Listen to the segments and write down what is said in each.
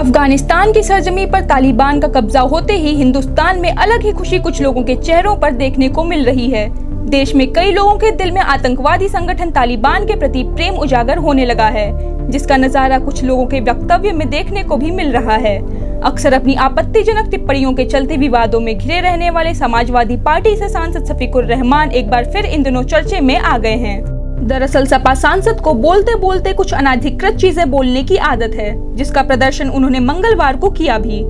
अफगानिस्तान की सरजमी पर तालिबान का कब्जा होते ही हिंदुस्तान में अलग ही खुशी कुछ लोगों के चेहरों पर देखने को मिल रही है। देश में कई लोगों के दिल में आतंकवादी संगठन तालिबान के प्रति प्रेम उजागर होने लगा है, जिसका नजारा कुछ लोगों के वक्तव्य में देखने को भी मिल रहा है। अक्सर अपनी आपत्तिजनक टिप्पणियों के चलते विवादों में घिरे रहने वाले समाजवादी पार्टी से सांसद शफीकुर रहमान एक बार फिर इन दिनों चर्चे में आ गए हैं। दरअसल सपा सांसद को बोलते बोलते कुछ अनाधिकृत चीजें बोलने की आदत है, जिसका प्रदर्शन उन्होंने मंगलवार को किया भी।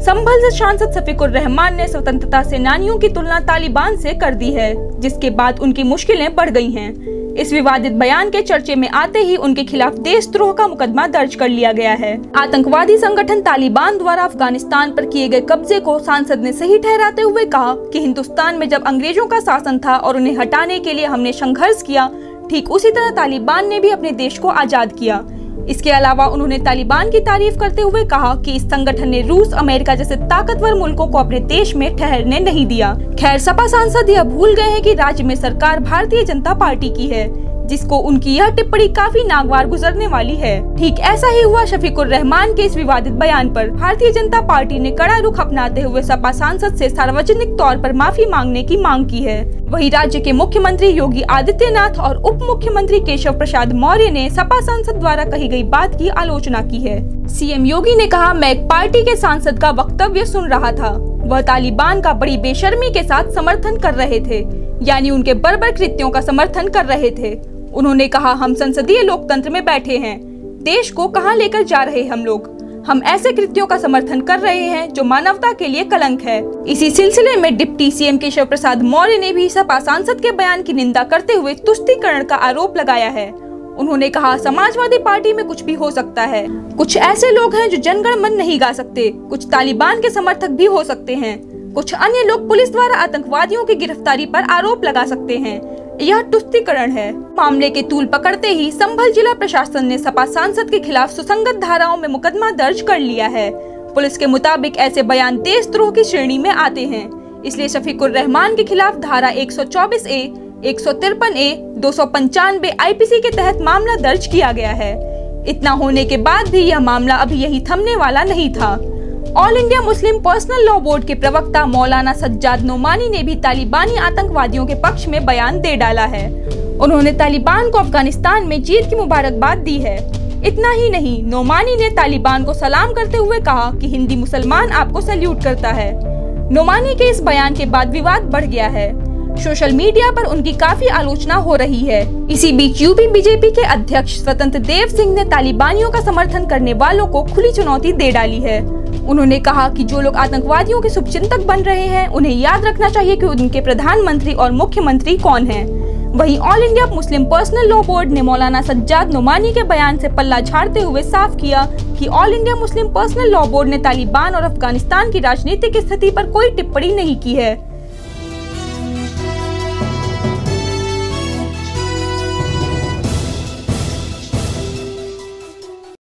संभल से सांसद शफीकुर रहमान ने स्वतंत्रता सेनानियों की तुलना तालिबान से कर दी है, जिसके बाद उनकी मुश्किलें बढ़ गई हैं। इस विवादित बयान के चर्चे में आते ही उनके खिलाफ देशद्रोह का मुकदमा दर्ज कर लिया गया है। आतंकवादी संगठन तालिबान द्वारा अफगानिस्तान पर किए गए कब्जे को सांसद ने सही ठहराते हुए कहा कि हिंदुस्तान में जब अंग्रेजों का शासन था और उन्हें हटाने के लिए हमने संघर्ष किया, ठीक उसी तरह तालिबान ने भी अपने देश को आजाद किया। इसके अलावा उन्होंने तालिबान की तारीफ करते हुए कहा कि इस संगठन ने रूस, अमेरिका जैसे ताकतवर मुल्कों को अपने देश में ठहरने नहीं दिया। खैर, सपा सांसद यह भूल गए हैं कि राज्य में सरकार भारतीय जनता पार्टी की है, जिसको उनकी यह टिप्पणी काफी नागवार गुजरने वाली है। ठीक ऐसा ही हुआ शफीकुर रहमान के इस विवादित बयान पर। भारतीय जनता पार्टी ने कड़ा रुख अपनाते हुए सपा सांसद से सार्वजनिक तौर पर माफी मांगने की मांग की है। वहीं राज्य के मुख्यमंत्री योगी आदित्यनाथ और उप मुख्यमंत्री केशव प्रसाद मौर्य ने सपा सांसद द्वारा कही गई बात की आलोचना की है। सीएम योगी ने कहा, मैं एक पार्टी के सांसद का वक्तव्य सुन रहा था, वह तालिबान का बड़ी बेशर्मी के साथ समर्थन कर रहे थे, यानी उनके बर्बर कृत्यों का समर्थन कर रहे थे। उन्होंने कहा, हम संसदीय लोकतंत्र में बैठे हैं, देश को कहां लेकर जा रहे हम लोग। हम ऐसे कृत्यों का समर्थन कर रहे हैं जो मानवता के लिए कलंक है। इसी सिलसिले में डिप्टी सीएम केशव प्रसाद मौर्य ने भी सपा सांसद के बयान की निंदा करते हुए तुष्टीकरण का आरोप लगाया है। उन्होंने कहा, समाजवादी पार्टी में कुछ भी हो सकता है। कुछ ऐसे लोग हैं जो जनगण मन नहीं गा सकते, कुछ तालिबान के समर्थक भी हो सकते हैं, कुछ अन्य लोग पुलिस द्वारा आतंकवादियों की गिरफ्तारी पर आरोप लगा सकते हैं। यह तुष्टीकरण है। मामले के तूल पकड़ते ही संभल जिला प्रशासन ने सपा सांसद के खिलाफ सुसंगत धाराओं में मुकदमा दर्ज कर लिया है। पुलिस के मुताबिक ऐसे बयान देशद्रोह की श्रेणी में आते हैं, इसलिए शफीकुर रहमान के खिलाफ धारा 124A, 153A, 295 आईपीसी के तहत मामला दर्ज किया गया है। इतना होने के बाद भी यह मामला अभी यही थमने वाला नहीं था। All India Muslim personal law board के प्रवक्ता मौलाना सज्जाद नोमानी ने भी तालिबानी आतंकवादियों के पक्ष में बयान दे डाला है। उन्होंने तालिबान को अफगानिस्तान में जीत की मुबारकबाद दी है। इतना ही नहीं, नोमानी ने तालिबान को सलाम करते हुए कहा कि हिंदी मुसलमान आपको सैल्यूट करता है। नोमानी के इस बयान के बाद विवाद बढ़ गया है। सोशल मीडिया पर उनकी काफी आलोचना हो रही है। इसी बीच यूपी बीजेपी के अध्यक्ष स्वतंत्र देव सिंह ने तालिबानियों का समर्थन करने वालों को खुली चुनौती दे डाली है। उन्होंने कहा कि जो लोग आतंकवादियों के शुभचिंतक बन रहे हैं, उन्हें याद रखना चाहिए कि उनके प्रधानमंत्री और मुख्यमंत्री कौन हैं। वहीं all India Muslim personal law board ने मौलाना सज्जाद नोमानी के बयान से पल्ला झाड़ते हुए साफ किया कि all India Muslim personal law board ने तालिबान और अफगानिस्तान की राजनीतिक स्थिति पर कोई टिप्पणी नहीं की है।